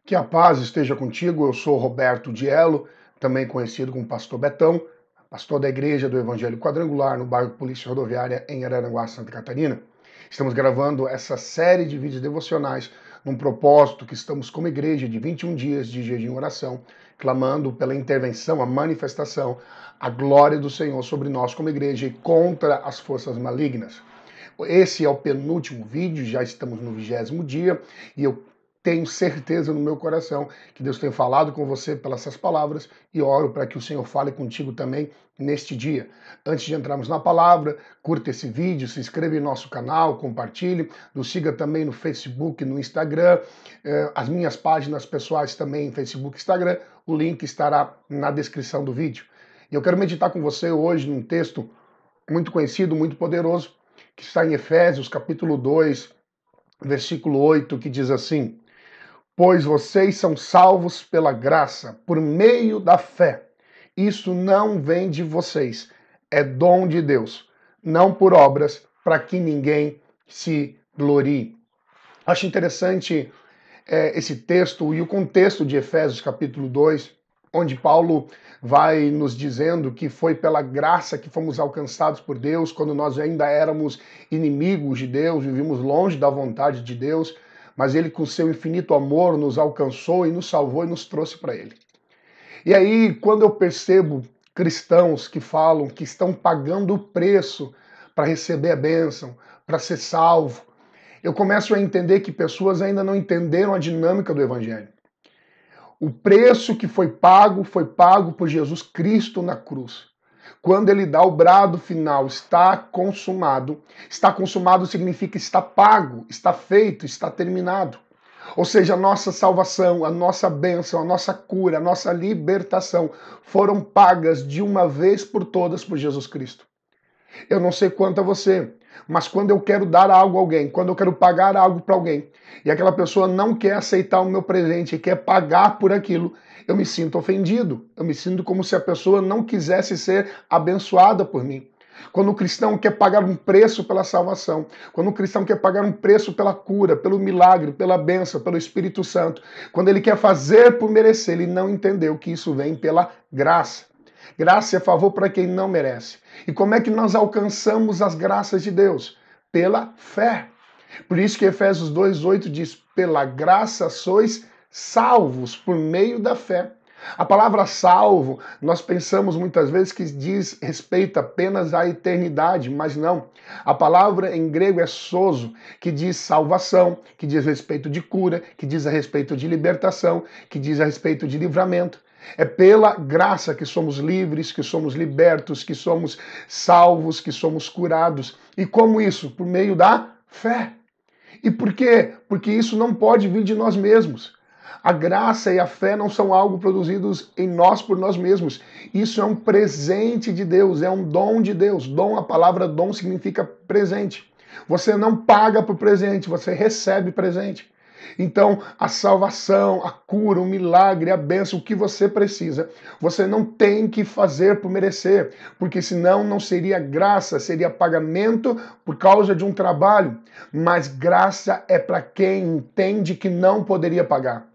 Que a paz esteja contigo. Eu sou Roberto Diello, também conhecido como Pastor Betão, pastor da Igreja do Evangelho Quadrangular no bairro Polícia Rodoviária em Araranguá, Santa Catarina. Estamos gravando essa série de vídeos devocionais num propósito que estamos como igreja de 21 dias de jejum e oração, clamando pela intervenção, a manifestação, a glória do Senhor sobre nós como igreja e contra as forças malignas. Esse é o penúltimo vídeo, já estamos no 20º dia e eu tenho certeza no meu coração que Deus tem falado com você pelas essas palavras e oro para que o Senhor fale contigo também neste dia. Antes de entrarmos na palavra, curta esse vídeo, se inscreva em nosso canal, compartilhe, nos siga também no Facebook, no Instagram, as minhas páginas pessoais também em Facebook e Instagram, o link estará na descrição do vídeo. E eu quero meditar com você hoje num texto muito conhecido, muito poderoso, que está em Efésios capítulo 2, versículo 8, que diz assim: pois vocês são salvos pela graça, por meio da fé. Isso não vem de vocês, é dom de Deus, não por obras, para que ninguém se glorie. Acho interessante esse texto e o contexto de Efésios capítulo 2, onde Paulo vai nos dizendo que foi pela graça que fomos alcançados por Deus, quando nós ainda éramos inimigos de Deus, vivíamos longe da vontade de Deus, mas ele com seu infinito amor nos alcançou e nos salvou e nos trouxe para ele. E aí, quando eu percebo cristãos que falam que estão pagando o preço para receber a bênção, para ser salvo, eu começo a entender que pessoas ainda não entenderam a dinâmica do evangelho. O preço que foi pago por Jesus Cristo na cruz. Quando ele dá o brado final, está consumado significa está pago, está feito, está terminado. Ou seja, a nossa salvação, a nossa bênção, a nossa cura, a nossa libertação foram pagas de uma vez por todas por Jesus Cristo. Eu não sei quanto a você, mas quando eu quero dar algo a alguém, quando eu quero pagar algo para alguém, e aquela pessoa não quer aceitar o meu presente e quer pagar por aquilo, eu me sinto ofendido. Eu me sinto como se a pessoa não quisesse ser abençoada por mim. Quando o cristão quer pagar um preço pela salvação, quando o cristão quer pagar um preço pela cura, pelo milagre, pela bênção, pelo Espírito Santo, quando ele quer fazer por merecer, ele não entendeu que isso vem pela graça. Graça é favor para quem não merece. E como é que nós alcançamos as graças de Deus? Pela fé. Por isso que Efésios 2:8 diz: pela graça sois salvos por meio da fé. A palavra salvo, nós pensamos muitas vezes que diz respeito apenas à eternidade, mas não. A palavra em grego é sozo, que diz salvação, que diz respeito de cura, que diz a respeito de libertação, que diz a respeito de livramento. É pela graça que somos livres, que somos libertos, que somos salvos, que somos curados. E como isso? Por meio da fé. E por quê? Porque isso não pode vir de nós mesmos. A graça e a fé não são algo produzidos em nós por nós mesmos. Isso é um presente de Deus, é um dom de Deus. Dom, a palavra dom significa presente. Você não paga por presente, você recebe presente. Então, a salvação, a cura, o milagre, a bênção, o que você precisa, você não tem que fazer por merecer, porque senão não seria graça, seria pagamento por causa de um trabalho. Mas graça é para quem entende que não poderia pagar.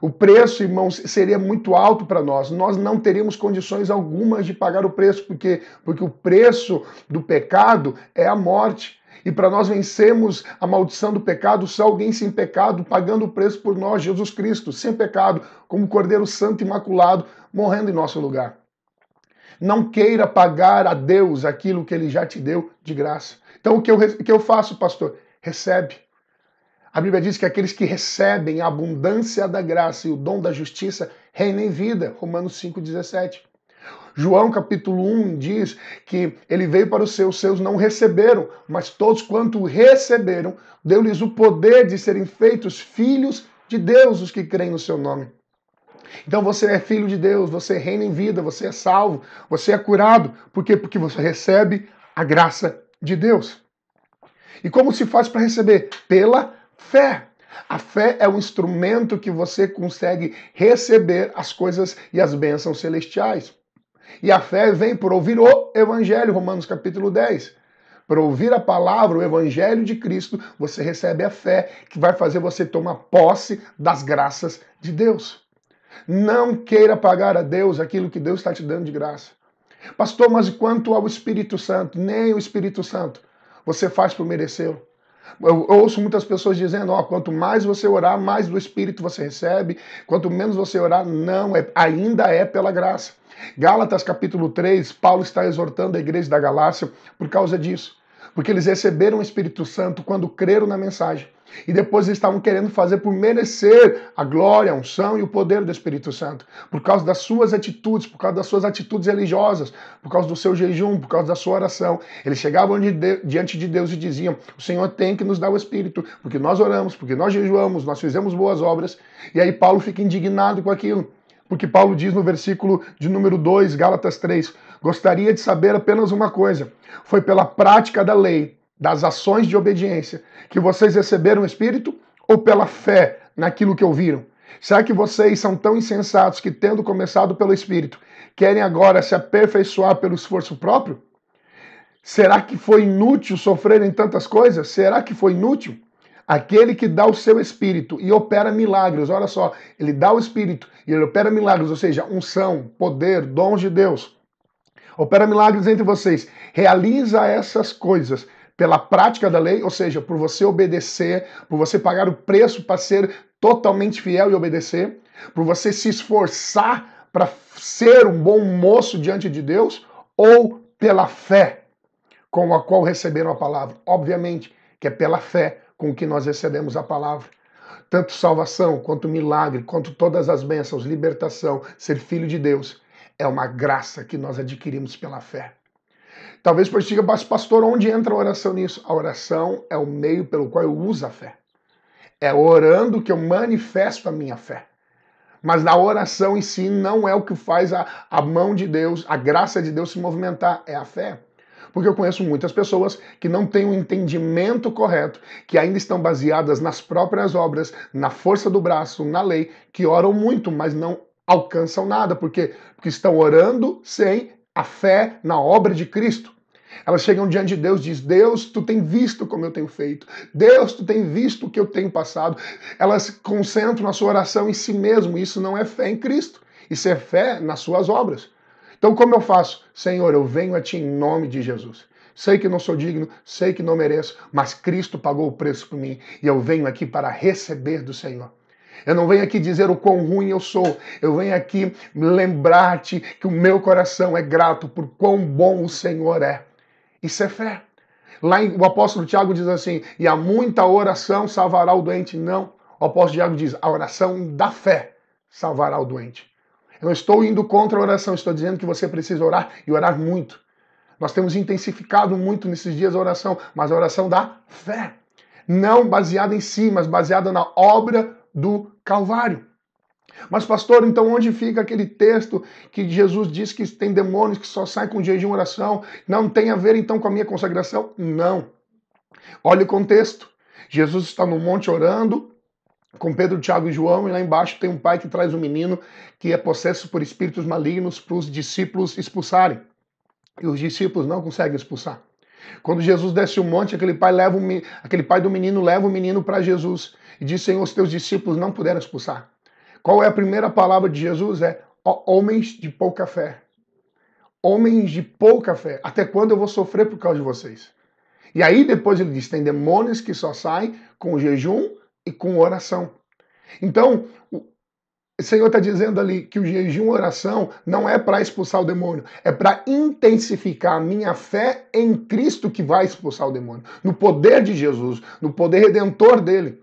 O preço, irmãos, seria muito alto para nós. Nós não teríamos condições algumas de pagar o preço, porque o preço do pecado é a morte. E para nós vencermos a maldição do pecado, só alguém sem pecado pagando o preço por nós, Jesus Cristo, sem pecado, como Cordeiro Santo Imaculado, morrendo em nosso lugar. Não queira pagar a Deus aquilo que Ele já te deu de graça. Então o que eu faço, pastor? Recebe. A Bíblia diz que aqueles que recebem a abundância da graça e o dom da justiça reinam em vida. Romanos 5,17. João capítulo 1 diz que ele veio para os seus não receberam, mas todos quanto receberam, deu-lhes o poder de serem feitos filhos de Deus, os que creem no seu nome. Então você é filho de Deus, você reina em vida, você é salvo, você é curado. Por quê? Porque você recebe a graça de Deus. E como se faz para receber? Pela fé. A fé é um instrumento que você consegue receber as coisas e as bênçãos celestiais. E a fé vem por ouvir o Evangelho, Romanos capítulo 10. Para ouvir a palavra, o evangelho de Cristo, você recebe a fé que vai fazer você tomar posse das graças de Deus. Não queira pagar a Deus aquilo que Deus está te dando de graça. Pastor, mas quanto ao Espírito Santo? Nem o Espírito Santo você faz por merecê-lo. Eu ouço muitas pessoas dizendo, quanto mais você orar, mais do Espírito você recebe. Quanto menos você orar, não, ainda é pela graça. Gálatas capítulo 3, Paulo está exortando a igreja da Galácia por causa disso. Porque eles receberam o Espírito Santo quando creram na mensagem. E depois eles estavam querendo fazer por merecer a glória, a unção e o poder do Espírito Santo. Por causa das suas atitudes, por causa das suas atitudes religiosas, por causa do seu jejum, por causa da sua oração. Eles chegavam diante de Deus e diziam, o Senhor tem que nos dar o Espírito, porque nós oramos, porque nós jejuamos, nós fizemos boas obras. E aí Paulo fica indignado com aquilo. Porque Paulo diz no versículo de número 2, Gálatas 3, gostaria de saber apenas uma coisa, foi pela prática da lei, das ações de obediência, que vocês receberam o Espírito ou pela fé naquilo que ouviram? Será que vocês são tão insensatos que, tendo começado pelo Espírito, querem agora se aperfeiçoar pelo esforço próprio? Será que foi inútil sofrer em tantas coisas? Será que foi inútil? Aquele que dá o seu Espírito e opera milagres, olha só, ele dá o Espírito e ele opera milagres, ou seja, unção, poder, dons de Deus. Opera milagres entre vocês, realiza essas coisas pela prática da lei, ou seja, por você obedecer, por você pagar o preço para ser totalmente fiel e obedecer, por você se esforçar para ser um bom moço diante de Deus, ou pela fé com a qual receberam a palavra. Obviamente que é pela fé com que nós recebemos a palavra. Tanto salvação, quanto milagre, quanto todas as bênçãos, libertação, ser filho de Deus, é uma graça que nós adquirimos pela fé. Talvez você diga, pastor, onde entra a oração nisso? A oração é o meio pelo qual eu uso a fé. É orando que eu manifesto a minha fé. Mas na oração em si não é o que faz a mão de Deus, a graça de Deus se movimentar, é a fé. Porque eu conheço muitas pessoas que não têm um entendimento correto, que ainda estão baseadas nas próprias obras, na força do braço, na lei, que oram muito, mas não alcançam nada. Por quê? Porque estão orando sem a fé na obra de Cristo. Elas chegam diante de Deus e dizem, Deus, tu tem visto como eu tenho feito. Deus, tu tem visto o que eu tenho passado. Elas concentram a sua oração em si mesmo. Isso não é fé em Cristo. Isso é fé nas suas obras. Então como eu faço? Senhor, eu venho a ti em nome de Jesus. Sei que não sou digno, sei que não mereço, mas Cristo pagou o preço por mim. E eu venho aqui para receber do Senhor. Eu não venho aqui dizer o quão ruim eu sou. Eu venho aqui lembrar-te que o meu coração é grato por quão bom o Senhor é. Isso é fé. Lá o apóstolo Tiago diz assim, e a muita oração salvará o doente. Não. O apóstolo Tiago diz, a oração da fé salvará o doente. Eu não estou indo contra a oração, estou dizendo que você precisa orar e orar muito. Nós temos intensificado muito nesses dias a oração, mas a oração da fé. Não baseada em si, mas baseada na obra do Calvário. Mas pastor, então onde fica aquele texto que Jesus diz que tem demônios que só saem com jejum e oração? Não tem a ver então com a minha consagração? Não. Olha o contexto. Jesus está no monte orando com Pedro, Tiago e João, e lá embaixo tem um pai que traz um menino que é possesso por espíritos malignos para os discípulos expulsarem. E os discípulos não conseguem expulsar. Quando Jesus desce o monte, aquele pai do menino leva o menino para Jesus e diz, Senhor, os teus discípulos não puderam expulsar. Qual é a primeira palavra de Jesus? É, ó, homens de pouca fé. Homens de pouca fé. Até quando eu vou sofrer por causa de vocês? E aí depois ele diz, tem demônios que só saem com jejum e com oração. Então, o Senhor está dizendo ali que o jejum e oração não é para expulsar o demônio, é para intensificar a minha fé em Cristo que vai expulsar o demônio, no poder de Jesus, no poder redentor dele.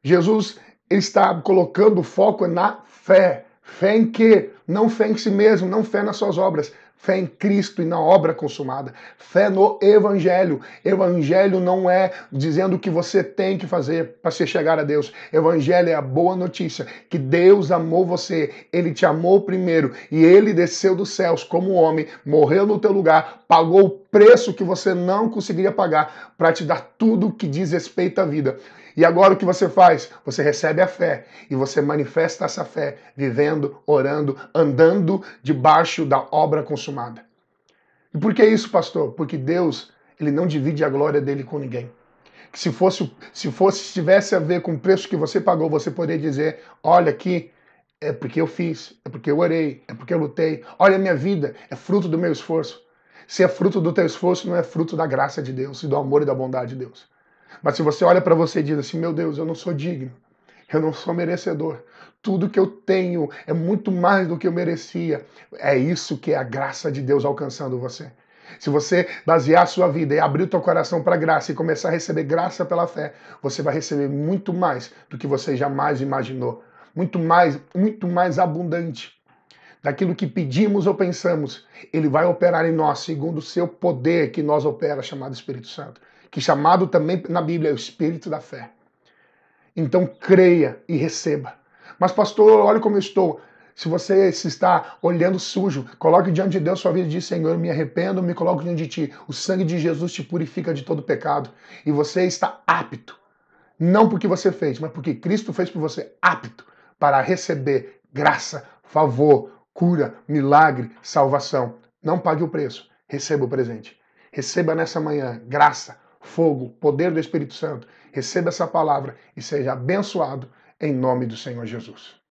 Jesus está colocando o foco na fé. Fé em quê? Não fé em si mesmo, não fé nas suas obras. Fé em Cristo e na obra consumada. Fé no Evangelho. Evangelho não é dizendo o que você tem que fazer para se chegar a Deus. Evangelho é a boa notícia que Deus amou você. Ele te amou primeiro e Ele desceu dos céus como homem, morreu no teu lugar, pagou o preço que você não conseguiria pagar para te dar tudo o que diz respeito à vida. E agora o que você faz? Você recebe a fé e você manifesta essa fé vivendo, orando, andando debaixo da obra consumada. E por que isso, pastor? Porque Deus Ele não divide a glória dele com ninguém. Que se tivesse a ver com o preço que você pagou, você poderia dizer, olha aqui, é porque eu fiz, é porque eu orei, é porque eu lutei. Olha a minha vida, é fruto do meu esforço. Se é fruto do teu esforço, não é fruto da graça de Deus, e do amor e da bondade de Deus. Mas se você olha para você e diz assim, meu Deus, eu não sou digno, eu não sou merecedor. Tudo que eu tenho é muito mais do que eu merecia. É isso que é a graça de Deus alcançando você. Se você basear a sua vida e abrir o teu coração para a graça e começar a receber graça pela fé, você vai receber muito mais do que você jamais imaginou. Muito mais abundante. Daquilo que pedimos ou pensamos, ele vai operar em nós segundo o seu poder que nós opera, chamado Espírito Santo. Que chamado também na Bíblia é o Espírito da fé. Então creia e receba. Mas pastor, olha como eu estou. Se você se está olhando sujo, coloque diante de Deus sua vida e diz, Senhor, me arrependo, me coloco diante de ti. O sangue de Jesus te purifica de todo pecado. E você está apto. Não porque você fez, mas porque Cristo fez por você, apto para receber graça, favor, cura, milagre, salvação. Não pague o preço, receba o presente. Receba nessa manhã graça, fogo, poder do Espírito Santo. Receba essa palavra e seja abençoado em nome do Senhor Jesus.